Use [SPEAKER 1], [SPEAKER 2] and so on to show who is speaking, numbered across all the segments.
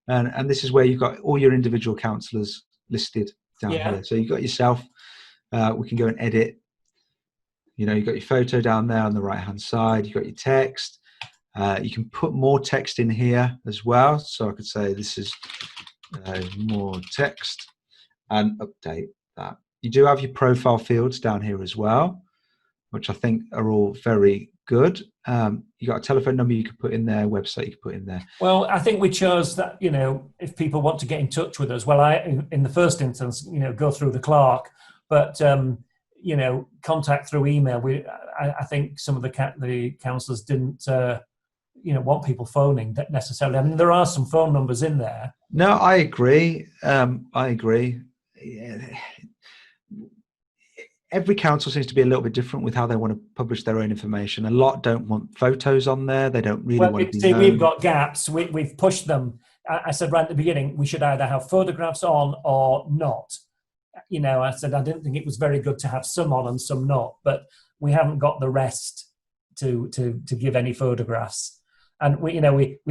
[SPEAKER 1] and this is where you've got all your individual councillors listed down here. So you've got yourself. We can go and edit. You've got your photo down there on the right hand side. You've got your text. You can put more text in here as well. So I could say this is more text and update that. You do have your profile fields down here as well, which I think are all very good. You got a telephone number you could put in there, website you could put in there.
[SPEAKER 2] Well, I think we chose that, if people want to get in touch with us, well, in the first instance, go through the clerk, but, contact through email. I think some of the councillors didn't, want people phoning necessarily. I mean, there are some phone numbers in there.
[SPEAKER 1] No, I agree. I agree. Every council seems to be a little bit different with how they want to publish their own information. A lot don't want photos on there. They don't really want to be known.
[SPEAKER 2] We've got gaps. We've pushed them. I said right at the beginning, we should either have photographs on or not. I said I didn't think it was very good to have some on and some not, but we haven't got the rest to give any photographs. And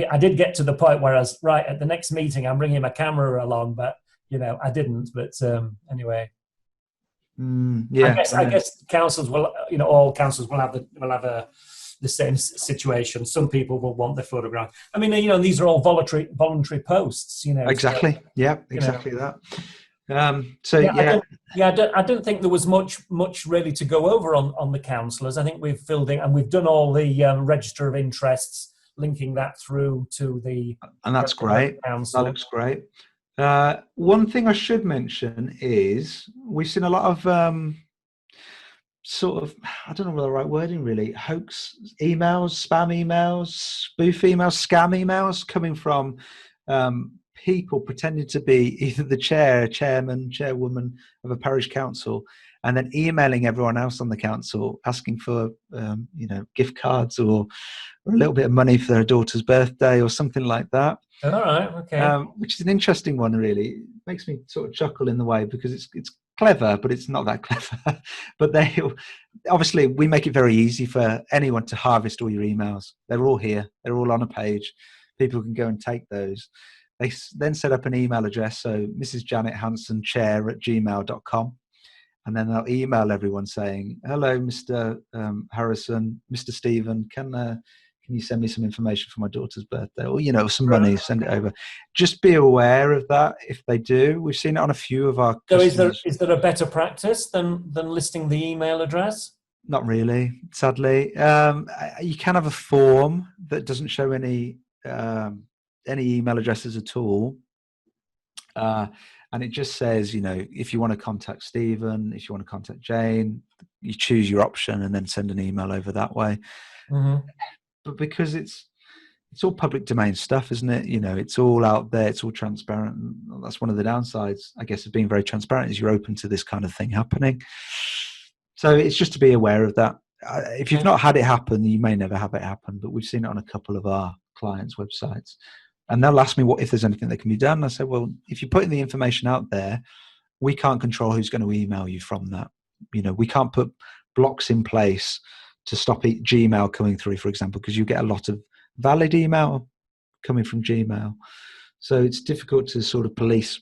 [SPEAKER 2] I did get to the point where I was right at the next meeting. I'm bringing my camera along, but I didn't. But anyway. I guess councils will, all councils will have the same situation. Some people will want their photograph. I mean, these are all voluntary posts.
[SPEAKER 1] Exactly. So, yeah, exactly that.
[SPEAKER 2] I don't think there was much really to go over on the councillors. I think we've filled in and we've done all the register of interests, linking that through to the.
[SPEAKER 1] And that's great. Council. That looks great. One thing I should mention is we've seen a lot of sort of, I don't know the right wording really, hoax emails, spam emails, spoof emails, scam emails coming from people pretending to be either the chairman, chairwoman of a parish council, and then emailing everyone else on the council asking for gift cards or a little bit of money for their daughter's birthday or something like that.
[SPEAKER 2] All right, okay.
[SPEAKER 1] Which is an interesting one, really. It makes me sort of chuckle in the way because it's clever, but it's not that clever. But obviously we make it very easy for anyone to harvest all your emails. They're all here. They're all on a page. People can go and take those. They then set up an email address, so Mrs. Janet Hanson chair @gmail.com, and then they'll email everyone saying, "Hello, Mr. Harrison, Mr. Stephen, can you send me some information for my daughter's birthday, or some money? Send it over." Just be aware of that if they do. We've seen it on a few of our.
[SPEAKER 2] So, is there a better practice than listing the email address?
[SPEAKER 1] Not really, sadly. You can have a form that doesn't show any email addresses at all, and it just says, if you want to contact Stephen, if you want to contact Jane, you choose your option and then send an email over that way.
[SPEAKER 2] Mm-hmm.
[SPEAKER 1] But because it's all public domain stuff, isn't it? It's all out there. It's all transparent. And that's one of the downsides, I guess, of being very transparent is you're open to this kind of thing happening. So it's just to be aware of that. If you've not had it happen, you may never have it happen. But we've seen it on a couple of our clients' websites. And they'll ask me if there's anything that can be done. I say, well, if you're putting the information out there, we can't control who's going to email you from that. We can't put blocks in place to stop Gmail coming through, for example, because you get a lot of valid email coming from Gmail. So it's difficult to sort of police.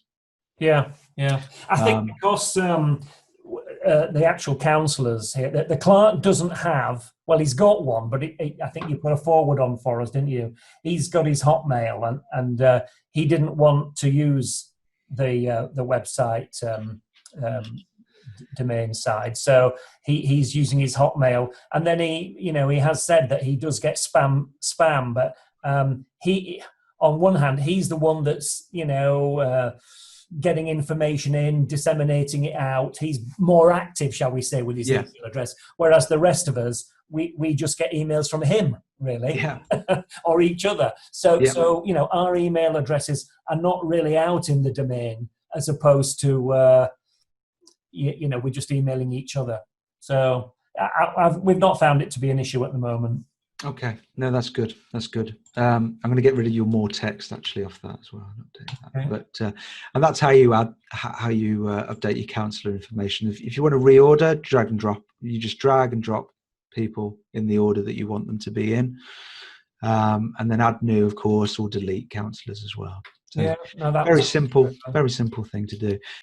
[SPEAKER 2] Yeah. I think because the actual councillors here, the clerk doesn't have, well, he's got one, but I think you put a forward on for us, didn't you? He's got his Hotmail, and he didn't want to use the website domain side, so he's using his Hotmail, and then he has said that he does get spam, but he, on one hand, he's the one that's getting information in, disseminating it out. He's more active, shall we say, with his email address, whereas the rest of us, we just get emails from him, really, or each other. So our email addresses are not really out in the domain, as opposed to we're just emailing each other. So we've not found it to be an issue at the moment.
[SPEAKER 1] Okay, no, that's good. That's good. I'm going to get rid of your more text actually off that as well. Okay. But and that's how you update your councillor information. If you want to reorder, drag and drop. You just drag and drop people in the order that you want them to be in. and then add new, of course, or delete councillors as well. So
[SPEAKER 2] Yeah, no, that
[SPEAKER 1] very
[SPEAKER 2] was
[SPEAKER 1] simple thing to do.